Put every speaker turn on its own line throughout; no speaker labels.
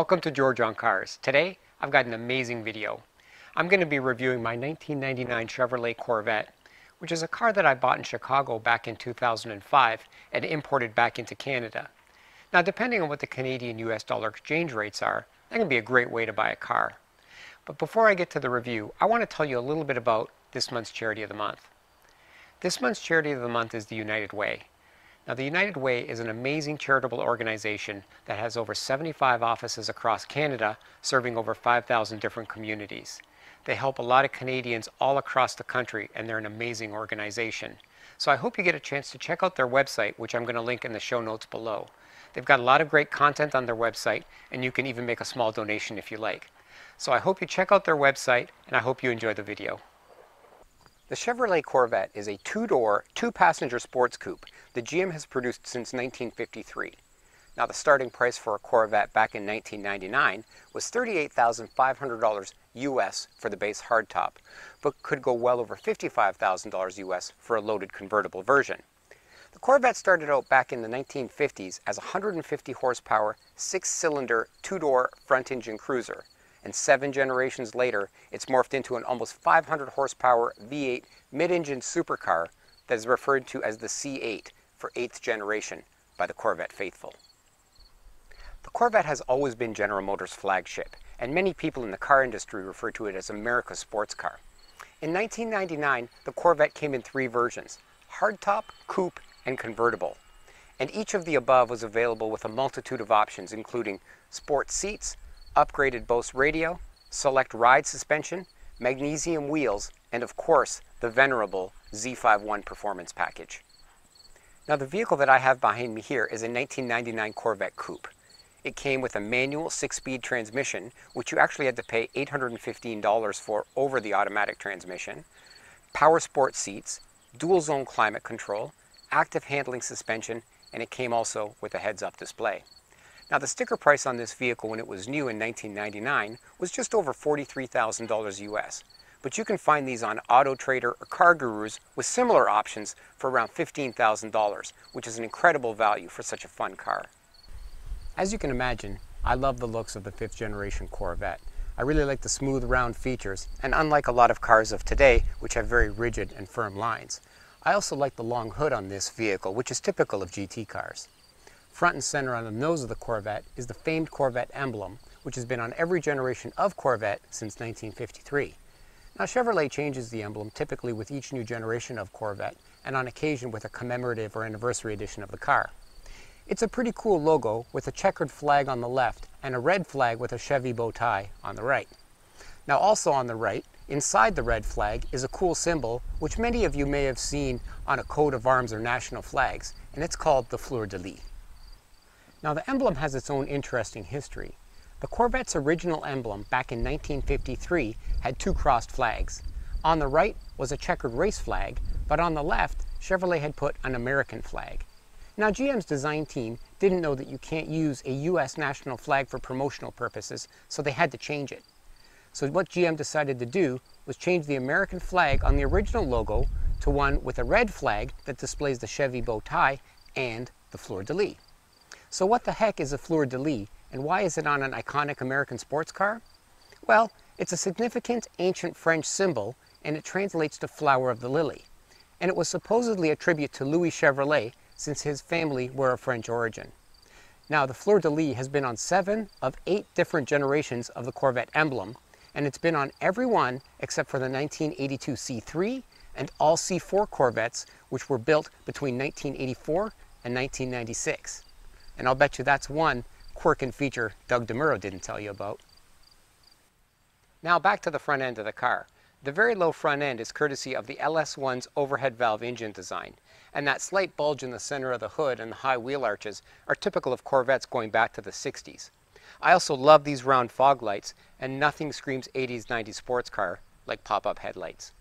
Welcome to George on Cars. Today, I've got an amazing video. I'm going to be reviewing my 1999 Chevrolet Corvette, which is a car that I bought in Chicago back in 2005 and imported back into Canada. Now, depending on what the Canadian-US dollar exchange rates are, that can be a great way to buy a car. But before I get to the review, I want to tell you a little bit about this month's Charity of the Month. This month's Charity of the Month is the United Way. Now, the United Way is an amazing charitable organization that has over 75 offices across Canada, serving over 5,000 different communities. They help a lot of Canadians all across the country, and they're an amazing organization. So I hope you get a chance to check out their website, which I'm going to link in the show notes below. They've got a lot of great content on their website, and you can even make a small donation if you like. So I hope you check out their website, and I hope you enjoy the video. The Chevrolet Corvette is a two-door, two-passenger sports coupe that GM has produced since 1953. Now, the starting price for a Corvette back in 1999 was $38,500 US for the base hardtop, but could go well over $55,000 US for a loaded convertible version. The Corvette started out back in the 1950s as a 150 horsepower, six-cylinder, two-door front-engine cruiser. And 7 generations later, it's morphed into an almost 500 horsepower V8 mid-engine supercar that is referred to as the C8 for 8th generation by the Corvette faithful. The Corvette has always been General Motors' flagship, and many people in the car industry refer to it as America's sports car. In 1999, the Corvette came in 3 versions: hardtop, coupe, and convertible. And each of the above was available with a multitude of options, including sport seats, upgraded Bose radio, select ride suspension, magnesium wheels, and of course, the venerable Z5 Performance Package. Now, the vehicle that I have behind me here is a 1999 Corvette Coupe. It came with a manual 6-speed transmission, which you actually had to pay $815 for over the automatic transmission, power sport seats, dual zone climate control, active handling suspension, and it came also with a heads-up display. Now, the sticker price on this vehicle when it was new in 1999 was just over $43,000 US. But you can find these on Auto Trader or Car Gurus with similar options for around $15,000, which is an incredible value for such a fun car. As you can imagine, I love the looks of the 5th generation Corvette. I really like the smooth, round features, and unlike a lot of cars of today, which have very rigid and firm lines, I also like the long hood on this vehicle, which is typical of GT cars. Front and center on the nose of the Corvette is the famed Corvette emblem, which has been on every generation of Corvette since 1953. Now, Chevrolet changes the emblem typically with each new generation of Corvette, and on occasion with a commemorative or anniversary edition of the car. It's a pretty cool logo with a checkered flag on the left and a red flag with a Chevy bow tie on the right. Now, also on the right, inside the red flag, is a cool symbol which many of you may have seen on a coat of arms or national flags, and it's called the fleur-de-lis. Now, the emblem has its own interesting history. The Corvette's original emblem back in 1953 had 2 crossed flags. On the right was a checkered race flag, but on the left, Chevrolet had put an American flag. Now, GM's design team didn't know that you can't use a US national flag for promotional purposes, so they had to change it. So what GM decided to do was change the American flag on the original logo to one with a red flag that displays the Chevy bow tie and the fleur-de-lis. So what the heck is a fleur-de-lis, and why is it on an iconic American sports car? Well, it's a significant ancient French symbol, and it translates to flower of the lily. And it was supposedly a tribute to Louis Chevrolet, since his family were of French origin. Now, the fleur-de-lis has been on 7 of 8 different generations of the Corvette emblem, and it's been on every one except for the 1982 C3 and all C4 Corvettes, which were built between 1984 and 1996. And I'll bet you that's one quirk and feature Doug DeMuro didn't tell you about. Now, back to the front end of the car. The very low front end is courtesy of the LS1's overhead valve engine design, and that slight bulge in the center of the hood and the high wheel arches are typical of Corvettes going back to the 60s. I also love these round fog lights, and nothing screams 80s, 90s sports car like pop-up headlights.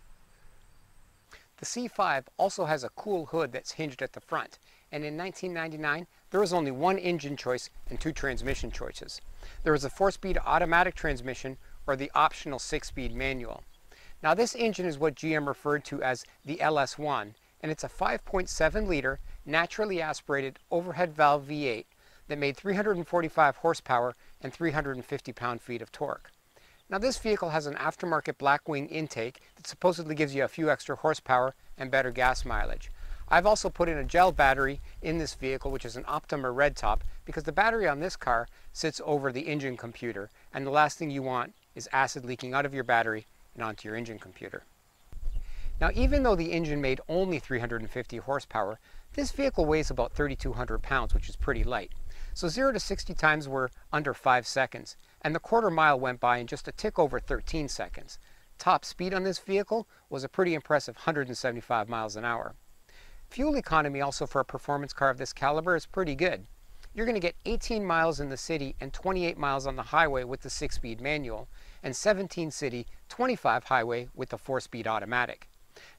The C5 also has a cool hood that's hinged at the front, and in 1999, there was only 1 engine choice and 2 transmission choices. There was a 4-speed automatic transmission or the optional 6-speed manual. Now, this engine is what GM referred to as the LS1, and it's a 5.7-liter naturally aspirated overhead valve V8 that made 345 horsepower and 350 pound-feet of torque. Now this vehicle has an aftermarket Blackwing intake that supposedly gives you a few extra horsepower and better gas mileage. I've also put in a gel battery in this vehicle, which is an Optima red top, because the battery on this car sits over the engine computer, and the last thing you want is acid leaking out of your battery and onto your engine computer. Now even though the engine made only 350 horsepower, this vehicle weighs about 3,200 pounds, which is pretty light. So 0 to 60 times were under 5 seconds, and the quarter mile went by in just a tick over 13 seconds. Top speed on this vehicle was a pretty impressive 175 miles an hour. Fuel economy also for a performance car of this caliber is pretty good. You're going to get 18 miles in the city and 28 miles on the highway with the 6-speed manual, and 17 city, 25 highway with the 4-speed automatic.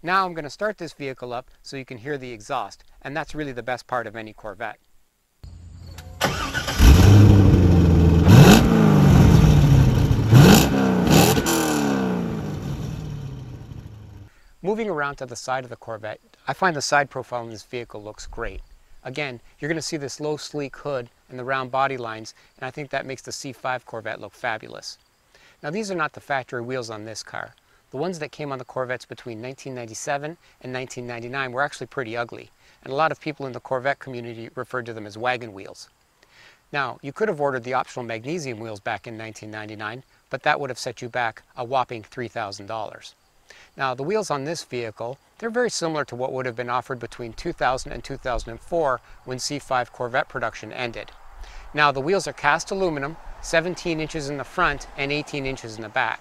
Now I'm going to start this vehicle up so you can hear the exhaust, and that's really the best part of any Corvette. Moving around to the side of the Corvette, I find the side profile in this vehicle looks great. Again, you're going to see this low sleek hood and the round body lines, and I think that makes the C5 Corvette look fabulous. Now these are not the factory wheels on this car. The ones that came on the Corvettes between 1997 and 1999 were actually pretty ugly, and a lot of people in the Corvette community referred to them as wagon wheels. Now, you could have ordered the optional magnesium wheels back in 1999, but that would have set you back a whopping $3,000. Now, the wheels on this vehicle, they're very similar to what would have been offered between 2000 and 2004 when C5 Corvette production ended. Now, the wheels are cast aluminum, 17 inches in the front and 18 inches in the back.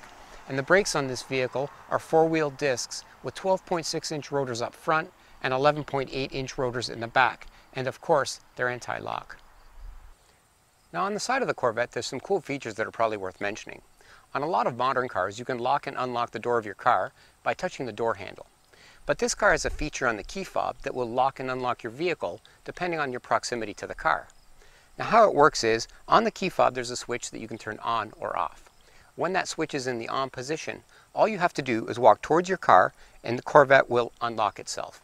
And the brakes on this vehicle are 4-wheel discs with 12.6-inch rotors up front and 11.8-inch rotors in the back. And of course, they're anti-lock. Now on the side of the Corvette, there's some cool features that are probably worth mentioning. On a lot of modern cars, you can lock and unlock the door of your car by touching the door handle. But this car has a feature on the key fob that will lock and unlock your vehicle depending on your proximity to the car. Now how it works is, on the key fob there's a switch that you can turn on or off. When that switch is in the on position, all you have to do is walk towards your car and the Corvette will unlock itself.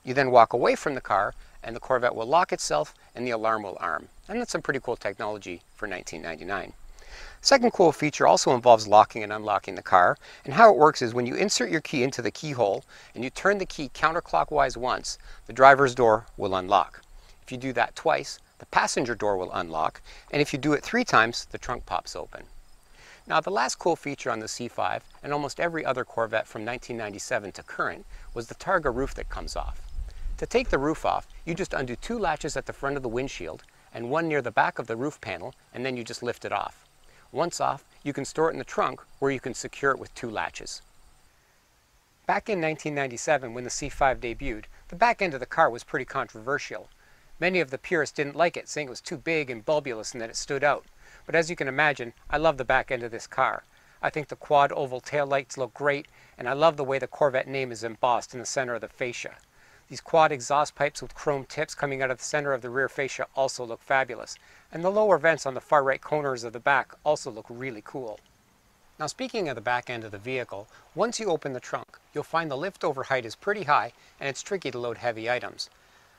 You then walk away from the car and the Corvette will lock itself and the alarm will arm. And that's some pretty cool technology for 1999. Second cool feature also involves locking and unlocking the car, and how it works is when you insert your key into the keyhole and you turn the key counterclockwise once, the driver's door will unlock. If you do that twice, the passenger door will unlock, and if you do it 3 times, the trunk pops open. Now the last cool feature on the C5 and almost every other Corvette from 1997 to current was the Targa roof that comes off. To take the roof off, you just undo 2 latches at the front of the windshield and 1 near the back of the roof panel, and then you just lift it off. Once off, you can store it in the trunk where you can secure it with 2 latches. Back in 1997 when the C5 debuted, the back end of the car was pretty controversial. Many of the purists didn't like it, saying it was too big and bulbulous and that it stood out. But as you can imagine, I love the back end of this car. I think the quad oval taillights look great, and I love the way the Corvette name is embossed in the center of the fascia. These quad exhaust pipes with chrome tips coming out of the center of the rear fascia also look fabulous. And the lower vents on the far right corners of the back also look really cool. Now speaking of the back end of the vehicle, once you open the trunk, you'll find the lift over height is pretty high and it's tricky to load heavy items.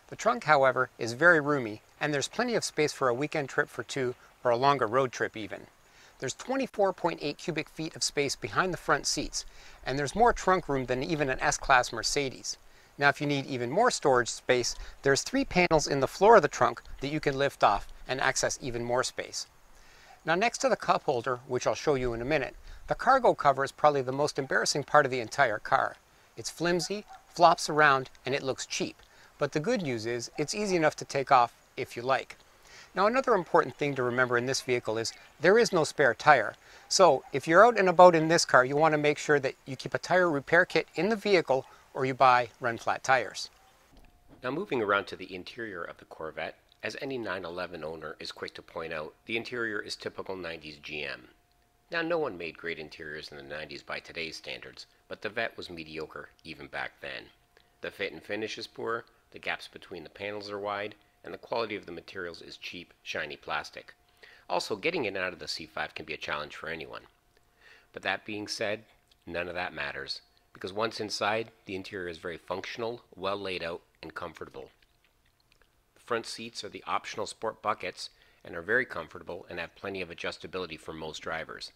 The trunk, however, is very roomy, and there's plenty of space for a weekend trip for 2 or a longer road trip even. There's 24.8 cubic feet of space behind the front seats, and there's more trunk room than even an S-Class Mercedes. Now if you need even more storage space, there's 3 panels in the floor of the trunk that you can lift off and access even more space. Now next to the cup holder, which I'll show you in a minute, the cargo cover is probably the most embarrassing part of the entire car. It's flimsy, flops around, and it looks cheap. But the good news is, it's easy enough to take off if you like. Now another important thing to remember in this vehicle is there is no spare tire. So if you're out and about in this car, you want to make sure that you keep a tire repair kit in the vehicle or you buy run flat tires. Now moving around to the interior of the Corvette, as any 911 owner is quick to point out, the interior is typical 90s GM. Now no one made great interiors in the 90s by today's standards, but the Vette was mediocre even back then. The fit and finish is poor, the gaps between the panels are wide, and the quality of the materials is cheap, shiny plastic. Also, getting in and out of the C5 can be a challenge for anyone. But that being said, none of that matters, because once inside, the interior is very functional, well laid out, and comfortable. The front seats are the optional sport buckets,
and are very comfortable and have plenty of adjustability for most drivers.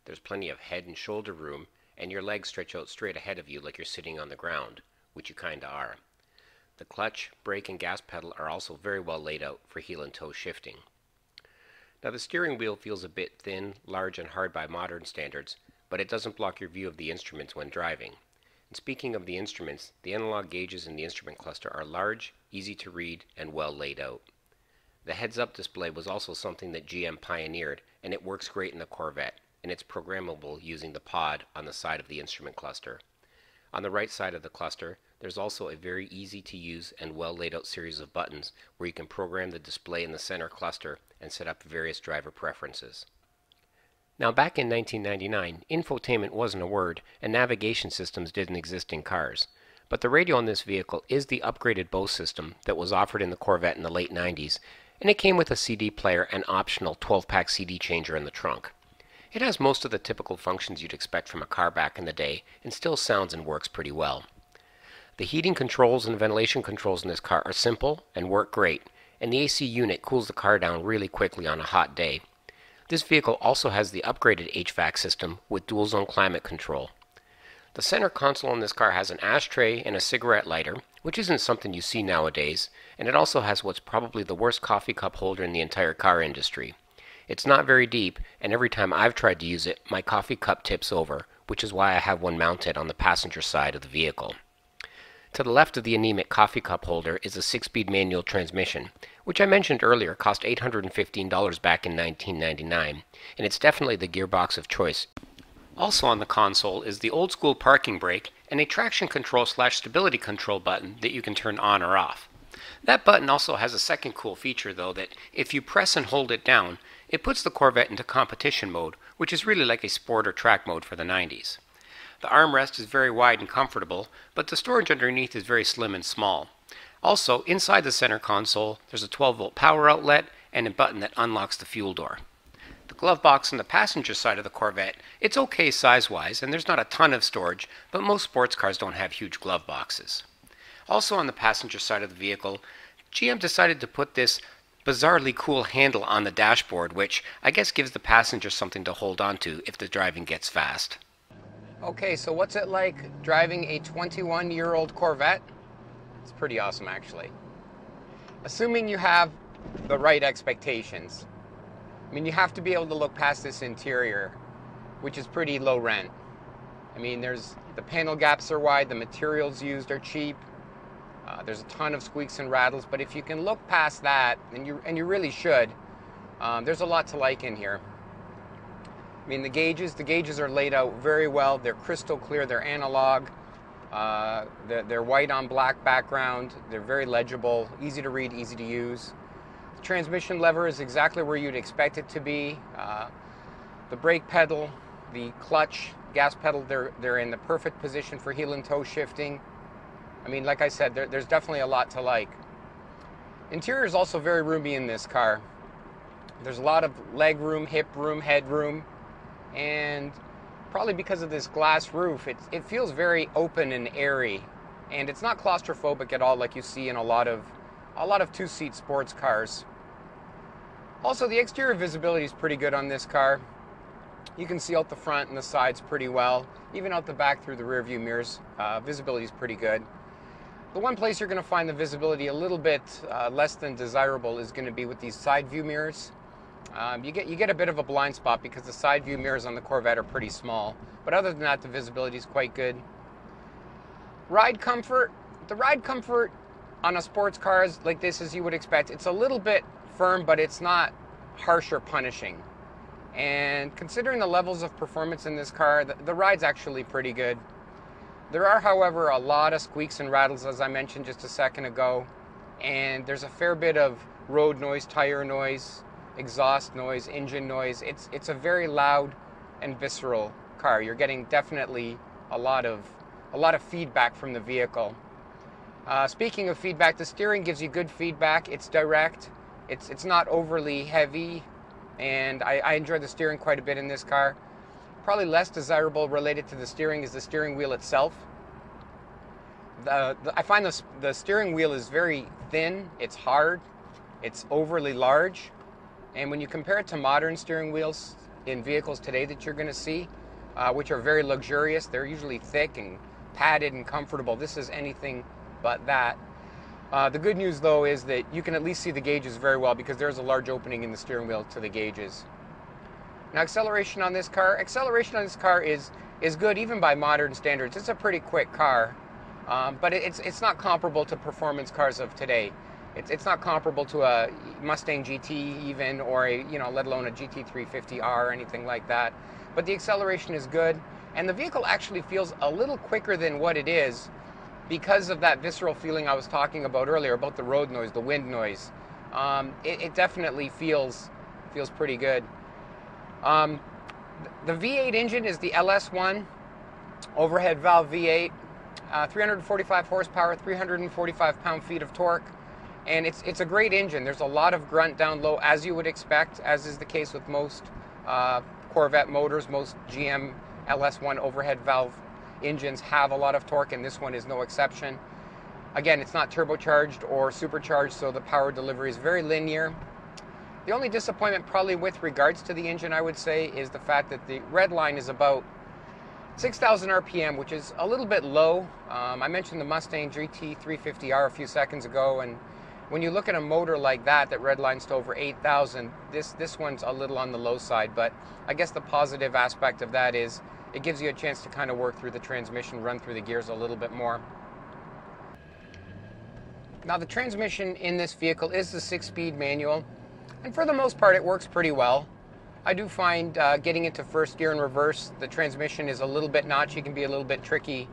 There's plenty of head and shoulder room, and your legs stretch out straight ahead of you like you're sitting on the ground, which you kinda are. The clutch, brake, and gas pedal are also very well laid out for heel and toe shifting. Now the steering wheel feels a bit thin, large, and hard by modern standards, but it doesn't block your view of the instruments when driving. And speaking of the instruments, the analog gauges in the instrument cluster are large, easy to read, and well laid out. The heads-up display was also something that GM pioneered, and it works great in the Corvette, and it's programmable using the pod on the side of the instrument cluster. On the right side of the cluster, there's also a very easy to use and well laid out series of buttons where you can program the display in the center cluster and set up various driver preferences. Now back in 1999, infotainment wasn't a word and navigation systems didn't exist in cars. But the radio in this vehicle is the upgraded Bose system that was offered in the Corvette in the late 90s, and it came with a CD player and optional 12-pack CD changer in the trunk. It has most of the typical functions you'd expect from a car back in the day and still sounds and works pretty well. The heating controls and ventilation controls in this car are simple and work great, and the AC unit cools the car down really quickly on a hot day. This vehicle also has the upgraded HVAC system with dual zone climate control. The center console in this car has an ashtray and a cigarette lighter, which isn't something you see nowadays, and it also has what's probably the worst coffee cup holder in the entire car industry. It's not very deep, and every time I've tried to use it, my coffee cup tips over, which is why I have one mounted on the passenger side of the vehicle. To the left of the anemic coffee cup holder is a 6-speed manual transmission, which I mentioned earlier cost $815 back in 1999, and it's definitely the gearbox of choice. Also on the console is the old school parking brake and a traction control / stability control button that you can turn on or off. That button also has a second cool feature though, that if you press and hold it down, it puts the Corvette into competition mode, which is really like a sport or track mode for the 90s. The armrest is very wide and comfortable, but the storage underneath is very slim and small. Also, inside the center console, there's a 12-volt power outlet and a button that unlocks the fuel door. The glove box on the passenger side of the Corvette, it's okay size-wise, and there's not a ton of storage, but most sports cars don't have huge glove boxes. Also on the passenger side of the vehicle, GM decided to put this bizarrely cool handle on the dashboard, which I guess gives the passenger something to hold on to if the driving gets fast.
Okay, so what's it like driving a 21-year-old Corvette? It's pretty awesome, actually. Assuming you have the right expectations. I mean, you have to be able to look past this interior, which is pretty low rent. I mean, the panel gaps are wide, the materials used are cheap. There's a ton of squeaks and rattles, but if you can look past that, and you really should, there's a lot to like in here. I mean, the gauges are laid out very well. They're crystal clear. They're analog. They're white on black background. They're very legible, easy to read, easy to use. The transmission lever is exactly where you'd expect it to be. The brake pedal, the clutch, gas pedal, they're in the perfect position for heel and toe shifting. I mean, like I said, there's definitely a lot to like. Interior is also very roomy in this car. There's a lot of leg room, hip room, head room, and probably because of this glass roof, it feels very open and airy, and it's not claustrophobic at all like you see in a lot of two-seat sports cars. Also, the exterior visibility is pretty good on this car. You can see out the front and the sides pretty well, even out the back through the rear view mirrors. Visibility is pretty good. The one place you're going to find the visibility a little bit less than desirable is going to be with these side view mirrors. You get a bit of a blind spot because the side view mirrors on the Corvette are pretty small, but other than that, the visibility is quite good. Ride comfort. The ride comfort on a sports car is like this, as you would expect. It's a little bit firm, but it's not harsh or punishing. And considering the levels of performance in this car, the ride's actually pretty good. There are, however, a lot of squeaks and rattles, as I mentioned just a second ago, and there's a fair bit of road noise, tire noise, exhaust noise, engine noise. It's a very loud and visceral car. You're getting definitely a lot of feedback from the vehicle. Speaking of feedback, the steering gives you good feedback. It's direct. It's not overly heavy, and I enjoy the steering quite a bit in this car. Probably less desirable related to the steering is the steering wheel itself. I find the steering wheel is very thin, it's hard, it's overly large, And when you compare it to modern steering wheels in vehicles today that you're going to see, which are very luxurious, they're usually thick and padded and comfortable. This is anything but that. The good news though is that you can at least see the gauges very well because there's a large opening in the steering wheel to the gauges. Now acceleration on this car is good even by modern standards. It's a pretty quick car, but it's not comparable to performance cars of today. It's not comparable to a Mustang GT even, or let alone a GT350R or anything like that. But the acceleration is good, and the vehicle actually feels a little quicker than what it is because of that visceral feeling I was talking about earlier about the road noise, the wind noise. It definitely feels pretty good. The V8 engine is the LS1 overhead valve V8, 345 horsepower, 345 pound-feet of torque. And it's a great engine. There's a lot of grunt down low, as you would expect, as is the case with most Corvette motors. Most GM LS1 overhead valve engines have a lot of torque, and this one is no exception. Again, it's not turbocharged or supercharged, so the power delivery is very linear. The only disappointment probably with regards to the engine, I would say, is the fact that the red line is about 6,000 RPM, which is a little bit low. I mentioned the Mustang GT350R a few seconds ago, and when you look at a motor like that redlines to over 8,000, this one's a little on the low side. But I guess the positive aspect of that is it gives you a chance to kind of work through the transmission, run through the gears a little bit more. Now the transmission in this vehicle is the 6-speed manual, and for the most part it works pretty well. I do find getting into first gear and reverse, the transmission is a little bit notchy, can be a little bit tricky.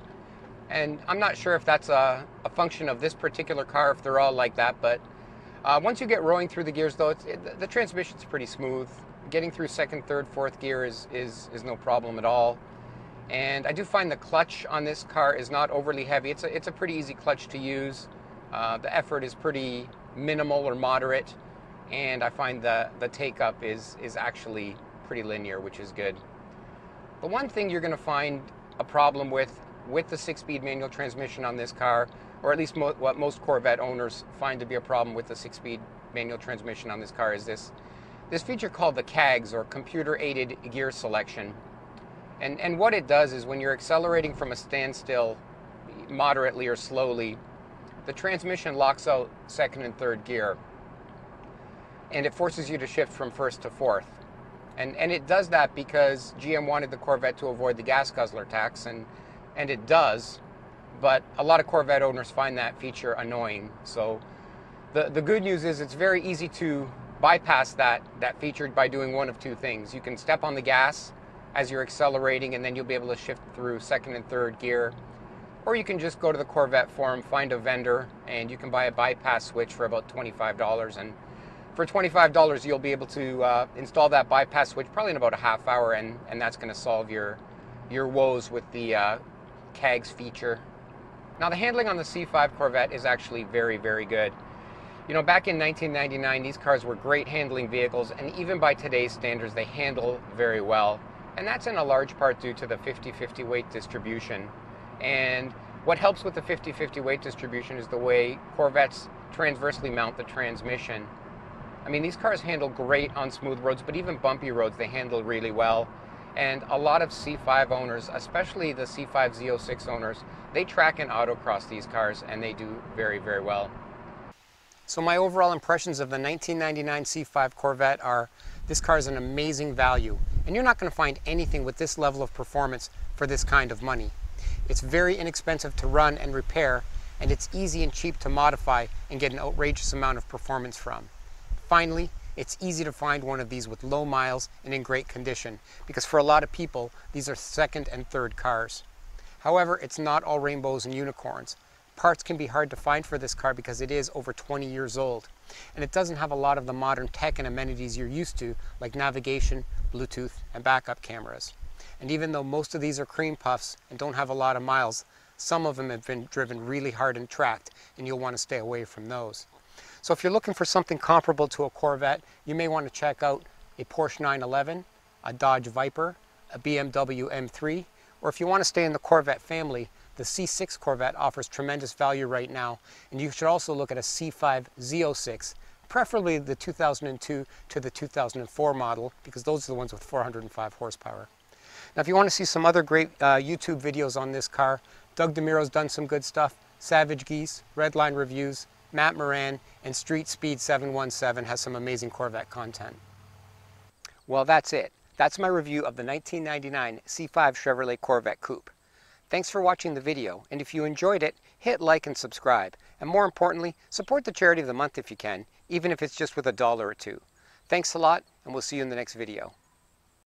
And I'm not sure if that's a function of this particular car, if they're all like that, but once you get rolling through the gears though, the transmission's pretty smooth. Getting through second, third, fourth gear is no problem at all. And I do find the clutch on this car is not overly heavy. It's a pretty easy clutch to use. The effort is pretty minimal or moderate, and I find the take-up is actually pretty linear, which is good. The one thing you're going to find a problem with the 6-speed manual transmission on this car, or at least what most Corvette owners find to be a problem with the 6-speed manual transmission on this car, is this feature called the CAGS, or Computer Aided Gear Selection. And what it does is when you're accelerating from a standstill moderately or slowly, the transmission locks out second and third gear, and it forces you to shift from first to fourth. And it does that because GM wanted the Corvette to avoid the gas guzzler tax, and it does, but a lot of Corvette owners find that feature annoying. So the good news is it's very easy to bypass that feature by doing one of two things. You can step on the gas as you're accelerating, and then you'll be able to shift through second and third gear. Or you can just go to the Corvette forum, find a vendor, and you can buy a bypass switch for about $25. And for $25, you'll be able to install that bypass switch probably in about a half hour, and that's going to solve your woes with the CAGS feature. Now the handling on the C5 Corvette is actually very, very good. You know, back in 1999, these cars were great handling vehicles, and even by today's standards, they handle very well. And that's in a large part due to the 50-50 weight distribution. And what helps with the 50-50 weight distribution is the way Corvettes transversely mount the transmission. I mean, these cars handle great on smooth roads, but even bumpy roads, they handle really well. And a lot of C5 owners, especially the C5 Z06 owners, they track and autocross these cars, and they do very, very well. So my overall impressions of the 1999 C5 Corvette are, this car is an amazing value, and you're not going to find anything with this level of performance for this kind of money. It's very inexpensive to run and repair, and it's easy and cheap to modify and get an outrageous amount of performance from. Finally, it's easy to find one of these with low miles and in great condition, because for a lot of people, these are second and third cars. However, it's not all rainbows and unicorns. Parts can be hard to find for this car because it is over 20 years old, and it doesn't have a lot of the modern tech and amenities you're used to, like navigation, Bluetooth, and backup cameras. And even though most of these are cream puffs and don't have a lot of miles, some of them have been driven really hard and tracked, and you'll want to stay away from those. So if you're looking for something comparable to a Corvette, you may want to check out a Porsche 911, a Dodge Viper, a BMW M3, or if you want to stay in the Corvette family, the C6 Corvette offers tremendous value right now, and you should also look at a C5 Z06 preferably the 2002 to the 2004 model, because those are the ones with 405 horsepower. Now if you want to see some other great YouTube videos on this car, Doug DeMiro's done some good stuff. Savage Geese, Redline Reviews, Matt Moran, and Street Speed 717 has some amazing Corvette content. Well, that's it. That's my review of the 1999 C5 Chevrolet Corvette Coupe. Thanks for watching the video, and if you enjoyed it, hit like and subscribe. And more importantly, support the charity of the month if you can, even if it's just with $1 or $2. Thanks a lot, and we'll see you in the next video.